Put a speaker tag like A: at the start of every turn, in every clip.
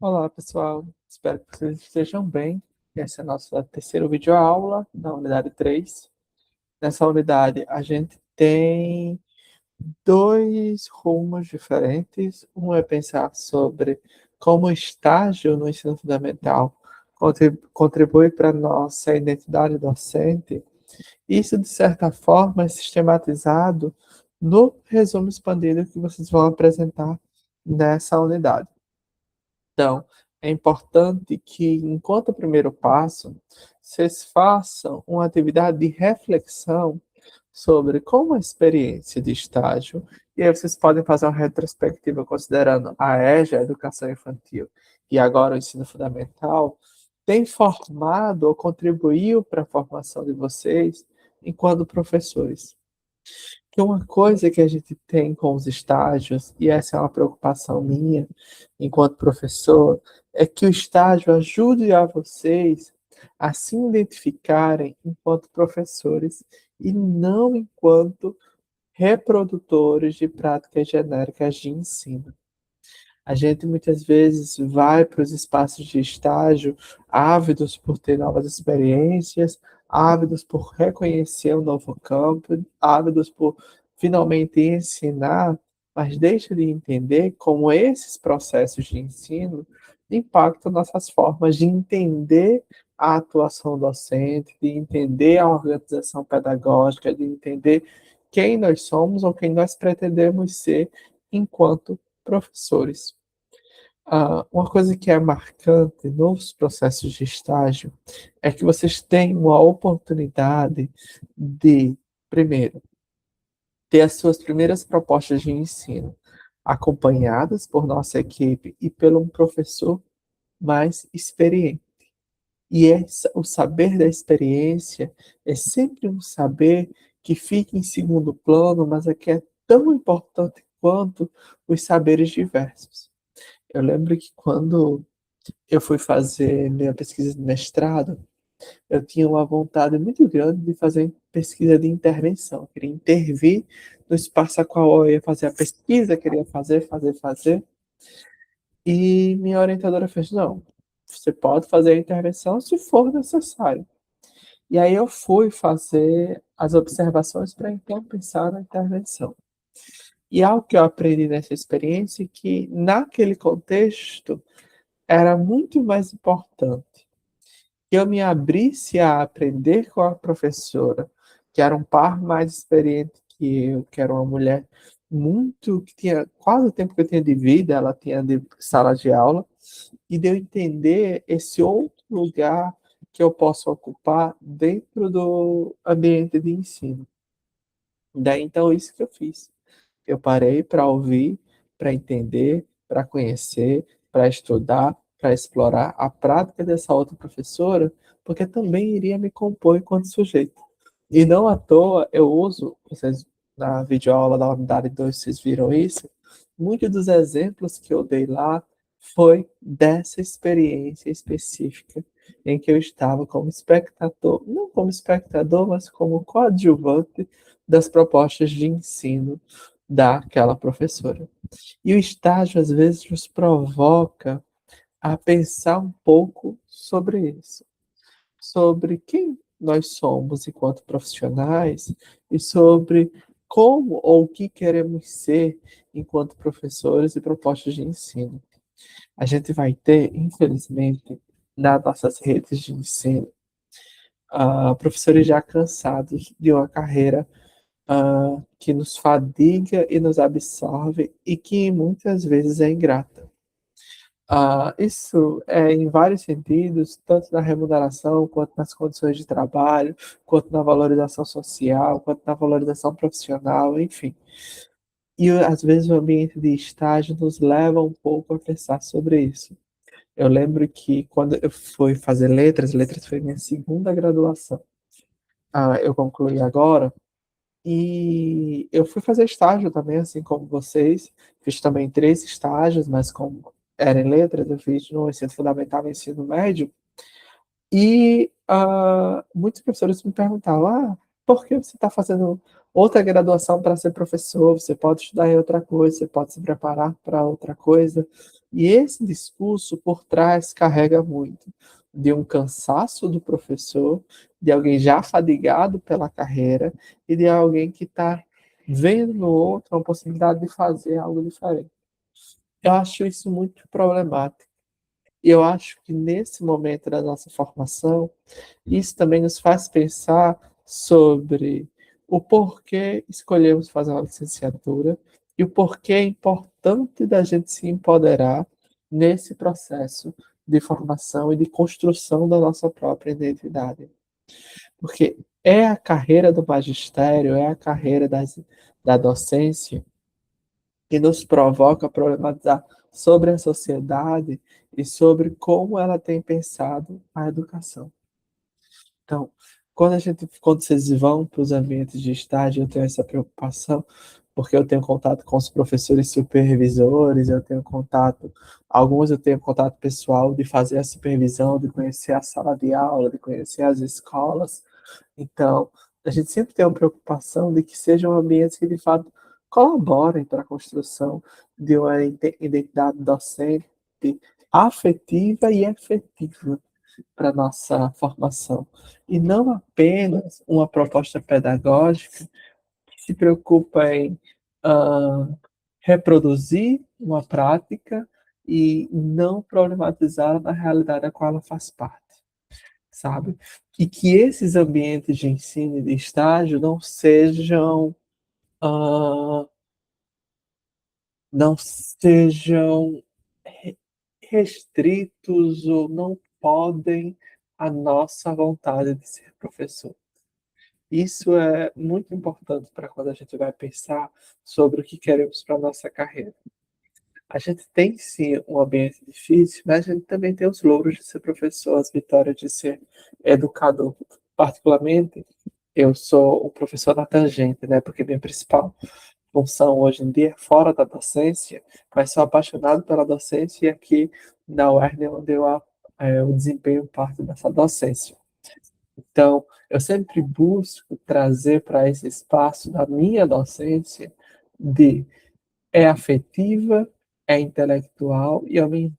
A: Olá, pessoal. Espero que vocês estejam bem. Essa é a nossa terceira videoaula da unidade 3. Nessa unidade, a gente tem dois rumos diferentes. Um é pensar sobre como o estágio no ensino fundamental contribui para a nossa identidade docente. Isso, de certa forma, é sistematizado no resumo expandido que vocês vão apresentar nessa unidade. Então, é importante que, enquanto primeiro passo, vocês façam uma atividade de reflexão sobre como a experiência de estágio, e aí vocês podem fazer uma retrospectiva considerando a EJA, a Educação Infantil, e agora o ensino fundamental, tem formado ou contribuiu para a formação de vocês enquanto professores. Que uma coisa que a gente tem com os estágios, e essa é uma preocupação minha enquanto professor, é que o estágio ajude a vocês a se identificarem enquanto professores e não enquanto reprodutores de práticas genéricas de ensino. A gente muitas vezes vai para os espaços de estágio ávidos por ter novas experiências, ávidos por reconhecer um novo campo, ávidos por finalmente ensinar, mas deixa de entender como esses processos de ensino impactam nossas formas de entender a atuação docente, de entender a organização pedagógica, de entender quem nós somos ou quem nós pretendemos ser enquanto professores. Uma coisa que é marcante nos processos de estágio é que vocês têm uma oportunidade de, primeiro, ter as suas primeiras propostas de ensino acompanhadas por nossa equipe e pelo um professor mais experiente. O saber da experiência é sempre um saber que fica em segundo plano, mas é que é tão importante quanto os saberes diversos. Eu lembro que quando eu fui fazer minha pesquisa de mestrado, eu tinha uma vontade muito grande de fazer pesquisa de intervenção. Eu queria intervir no espaço a qual eu ia fazer a pesquisa, queria fazer. E minha orientadora fez: não, você pode fazer a intervenção se for necessário. E aí eu fui fazer as observações para então pensar na intervenção. E algo que eu aprendi nessa experiência é que, naquele contexto, era muito mais importante que eu me abrisse a aprender com a professora, que era um par mais experiente que eu, que era uma mulher muito, que tinha quase o tempo que eu tinha de vida, ela tinha de sala de aula, e de eu entender esse outro lugar que eu posso ocupar dentro do ambiente de ensino. Daí então isso que eu fiz. Eu parei para ouvir, para entender, para conhecer, para estudar, para explorar a prática dessa outra professora, porque também iria me compor enquanto sujeito. E não à toa eu uso, vocês na videoaula da unidade 2 vocês viram isso, muitos dos exemplos que eu dei lá foi dessa experiência específica em que eu estava como espectador, não como espectador, mas como coadjuvante das propostas de ensino daquela professora. E o estágio, às vezes, nos provoca a pensar um pouco sobre isso, sobre quem nós somos enquanto profissionais e sobre como ou o que queremos ser enquanto professores e propostas de ensino. A gente vai ter, infelizmente, nas nossas redes de ensino, professores já cansados de uma carreira que nos fadiga e nos absorve e que muitas vezes é ingrata. Isso é em vários sentidos, tanto na remuneração, quanto nas condições de trabalho, quanto na valorização social, quanto na valorização profissional, enfim. E às vezes o ambiente de estágio nos leva um pouco a pensar sobre isso. Eu lembro que quando eu fui fazer letras foi minha segunda graduação. Eu concluí agora, e eu fui fazer estágio também, assim como vocês. Fiz também 3 estágios, mas como era em letras, eu fiz no ensino fundamental e ensino médio. E muitos professores me perguntavam: por que você está fazendo outra graduação para ser professor? Você pode estudar em outra coisa, você pode se preparar para outra coisa. E esse discurso por trás carrega muito de um cansaço do professor, de alguém já fadigado pela carreira e de alguém que está vendo no outro uma possibilidade de fazer algo diferente. Eu acho isso muito problemático. E eu acho que nesse momento da nossa formação, isso também nos faz pensar sobre o porquê escolhemos fazer uma licenciatura e o porquê é importante da gente se empoderar nesse processo de formação e de construção da nossa própria identidade. Porque é a carreira do magistério, é a carreira da docência que nos provoca a problematizar sobre a sociedade e sobre como ela tem pensado a educação. Então, quando vocês vão para os ambientes de estágio, eu tenho essa preocupação, porque eu tenho contato com os professores supervisores, eu tenho contato, alguns eu tenho contato pessoal de fazer a supervisão, de conhecer a sala de aula, de conhecer as escolas. Então, a gente sempre tem uma preocupação de que sejam ambientes que, de fato, colaborem para a construção de uma identidade docente afetiva e efetiva para a nossa formação. E não apenas uma proposta pedagógica que se preocupa em uh, reproduzir uma prática e não problematizar na realidade a qual ela faz parte, sabe? E que esses ambientes de ensino e de estágio uh, não sejam restritos ou não podem a nossa vontade de ser professor. Isso é muito importante para quando a gente vai pensar sobre o que queremos para a nossa carreira. A gente tem sim um ambiente difícil, mas a gente também tem os louros de ser professor, as vitórias de ser educador. Particularmente, eu sou um professor na tangente, né? Porque minha principal função hoje em dia é fora da docência, mas sou apaixonado pela docência e aqui na UERN é onde eu desempenho parte dessa docência. Então, eu sempre busco trazer para esse espaço da minha docência de é afetiva, é intelectual e eu me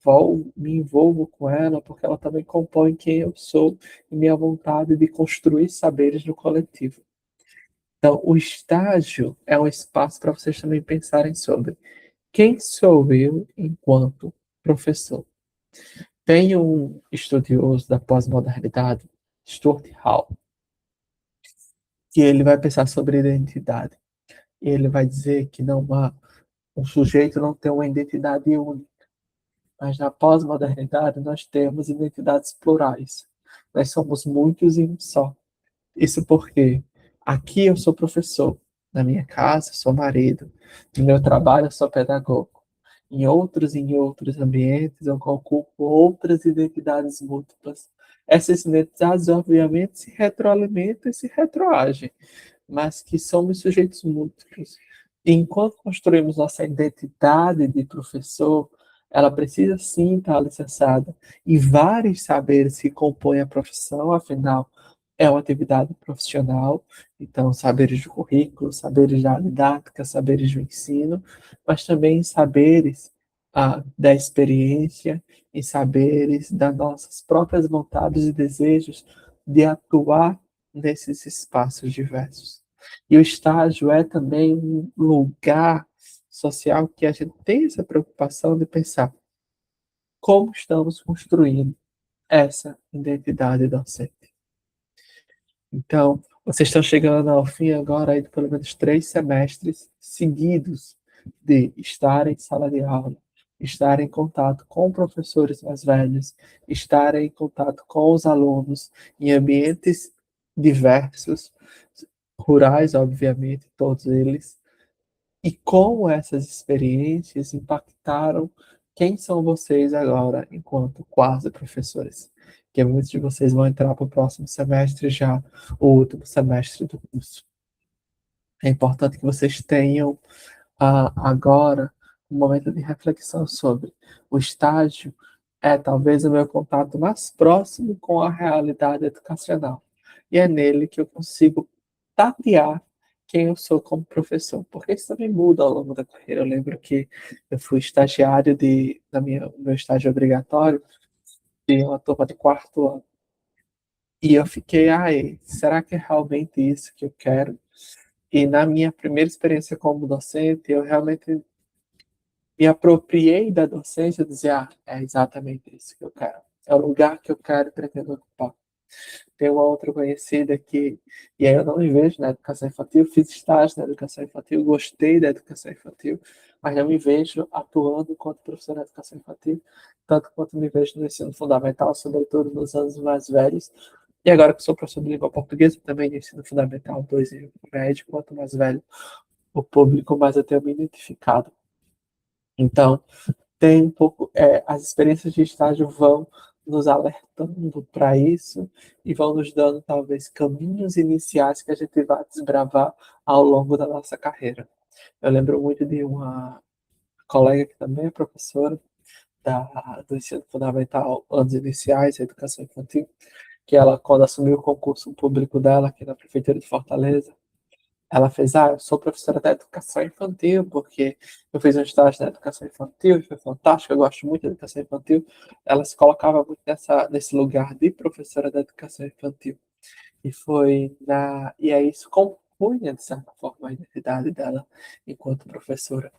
A: envolvo com ela porque ela também compõe quem eu sou e minha vontade de construir saberes no coletivo. Então, o estágio é um espaço para vocês também pensarem sobre quem sou eu enquanto professor. Tem um estudioso da pós-modernidade, Stuart Hall, que ele vai pensar sobre identidade. E ele vai dizer que não há um sujeito não tem uma identidade única, mas na pós-modernidade nós temos identidades plurais. Nós somos muitos em um só. Isso porque aqui eu sou professor, na minha casa eu sou marido, no meu trabalho eu sou pedagogo. Em outros ambientes eu ocupo outras identidades múltiplas. Essas identidades, obviamente, se retroalimentam e se retroagem, mas que somos sujeitos múltiplos. E enquanto construímos nossa identidade de professor, ela precisa sim estar alicerçada em vários saberes que compõem a profissão, afinal, é uma atividade profissional, então saberes do currículo, saberes da didática, saberes do ensino, mas também saberes da experiência e saberes das nossas próprias vontades e desejos de atuar nesses espaços diversos. E o estágio é também um lugar social que a gente tem essa preocupação de pensar como estamos construindo essa identidade docente. Então, vocês estão chegando ao fim agora aí de pelo menos 3 semestres seguidos de estar em sala de aula, estar em contato com professores mais velhos, estar em contato com os alunos em ambientes diversos, rurais, obviamente, todos eles, e como essas experiências impactaram quem são vocês agora, enquanto quase professores. Que muitos de vocês vão entrar para o próximo semestre já, o último semestre do curso. É importante que vocês tenham agora um momento de reflexão sobre o estágio é talvez o meu contato mais próximo com a realidade educacional. E é nele que eu consigo tatear quem eu sou como professor, porque isso também muda ao longo da carreira. Eu lembro que eu fui estagiário meu estágio obrigatório de uma turma de quarto ano. E eu fiquei, ai, será que é realmente isso que eu quero? E na minha primeira experiência como docente, eu realmente me apropriei da docência e dizer, é exatamente isso que eu quero. É o lugar que eu quero e pretendo ocupar. Tem uma outra conhecida e aí eu não me vejo na educação infantil, fiz estágio na educação infantil, gostei da educação infantil, mas não me vejo atuando enquanto professor na educação infantil, tanto quanto me vejo no ensino fundamental, sobretudo nos anos mais velhos. E agora que sou professor de língua portuguesa, também de ensino fundamental 2 e médio, quanto mais velho o público, mais eu tenho me identificado. Então, tem um pouco, as experiências de estágio vão nos alertando para isso e vão nos dando talvez caminhos iniciais que a gente vai desbravar ao longo da nossa carreira. Eu lembro muito de uma colega que também é professora do ensino fundamental, anos iniciais, educação infantil, que ela, quando assumiu o concurso público dela aqui na prefeitura de Fortaleza, ela fez, eu sou professora da educação infantil, porque eu fiz um estágio na educação infantil e foi fantástico, eu gosto muito da educação infantil. Ela se colocava muito nesse lugar de professora da educação infantil. E aí isso compunha, de certa forma, a identidade dela enquanto professora.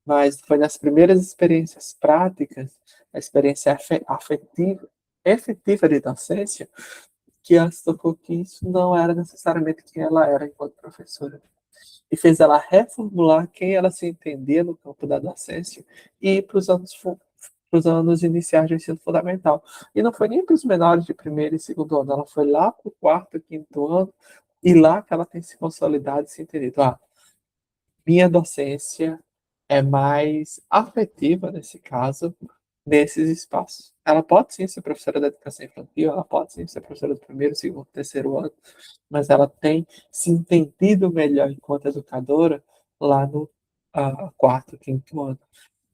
A: Mas foi nas primeiras experiências práticas, a experiência afetiva, efetiva de docência, que ela se tocou que isso não era necessariamente quem ela era enquanto professora. E fez ela reformular quem ela se entendia no campo da docência e ir para os anos iniciais do ensino fundamental. E não foi nem para os menores de primeiro e segundo ano, ela foi lá para o quarto e quinto ano, e lá que ela tem se consolidado e se entendido. Minha docência é mais afetiva, nesse caso, nesses espaços. Ela pode sim ser professora da educação infantil, ela pode sim ser professora do primeiro, segundo, terceiro ano, mas ela tem se entendido melhor enquanto educadora lá no quarto, quinto ano.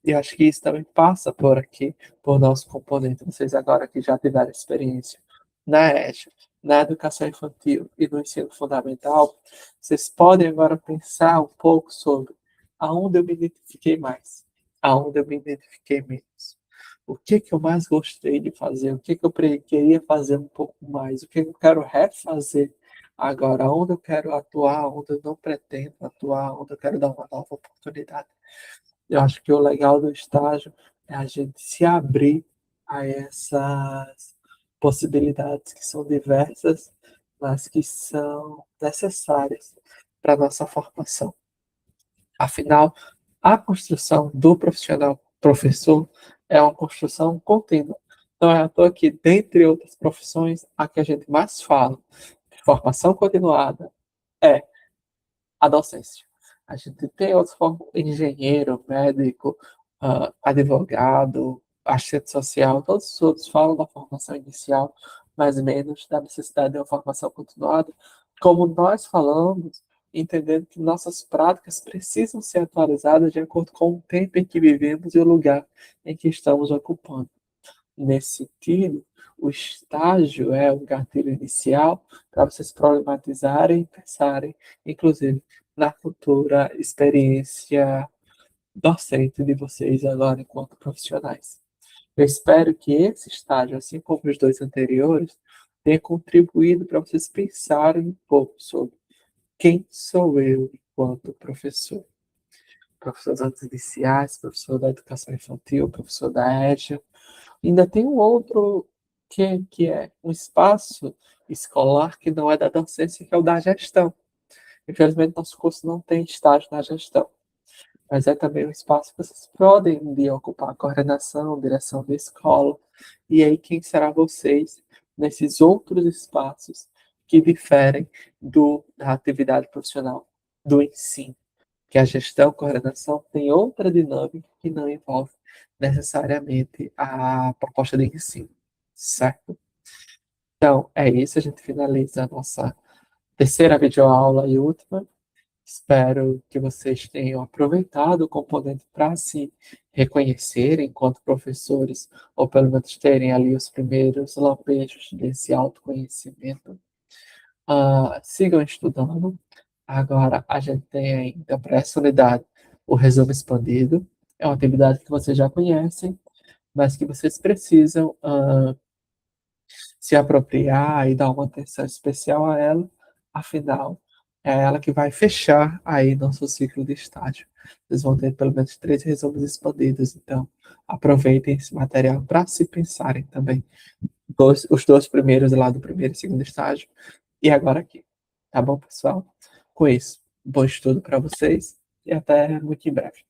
A: E acho que isso também passa por aqui, por nosso componente. Vocês agora que já tiveram experiência na EJA, na educação infantil e no ensino fundamental, vocês podem agora pensar um pouco sobre aonde eu me identifiquei mais, aonde eu me identifiquei menos. O que que eu mais gostei de fazer? O que que eu queria fazer um pouco mais? O que que eu quero refazer agora? Onde eu quero atuar? Onde eu não pretendo atuar? Onde eu quero dar uma nova oportunidade? Eu acho que o legal do estágio é a gente se abrir a essas possibilidades que são diversas, mas que são necessárias para a nossa formação. Afinal, a construção do profissional professor é uma construção contínua. Não é à toa que, dentre outras profissões, a que a gente mais fala de formação continuada é a docência. A gente tem outros como engenheiro, médico, advogado, assistente social, todos os outros falam da formação inicial, mas menos da necessidade de uma formação continuada, como nós falamos, entendendo que nossas práticas precisam ser atualizadas de acordo com o tempo em que vivemos e o lugar em que estamos ocupando. Nesse sentido, o estágio é um gatilho inicial para vocês problematizarem e pensarem, inclusive, na futura experiência docente de vocês agora enquanto profissionais. Eu espero que esse estágio, assim como os dois anteriores, tenha contribuído para vocês pensarem um pouco sobre quem sou eu enquanto professor. Professor das artes iniciais, professor da educação infantil, professor da EJA. Ainda tem um outro que é um espaço escolar que não é da docência, que é o da gestão. Infelizmente, nosso curso não tem estágio na gestão, mas é também um espaço que vocês podem um dia ocupar a coordenação, direção da escola, e aí quem será vocês nesses outros espaços que diferem da atividade profissional, do ensino, que a gestão, coordenação tem outra dinâmica que não envolve necessariamente a proposta de ensino, certo? Então, é isso, a gente finaliza a nossa terceira videoaula e última. Espero que vocês tenham aproveitado o componente para se reconhecerem enquanto professores, ou pelo menos terem ali os primeiros lampejos desse autoconhecimento. Sigam estudando, Agora, a gente tem ainda para essa unidade o resumo expandido. É uma atividade que vocês já conhecem, mas que vocês precisam se apropriar e dar uma atenção especial a ela. Afinal, é ela que vai fechar aí nosso ciclo de estágio. Vocês vão ter pelo menos 3 resumos expandidos, então aproveitem esse material para se pensarem também. Os dois primeiros lá do primeiro e segundo estágio, e agora aqui. Tá bom, pessoal? Com isso, bom estudo para vocês e até muito em breve.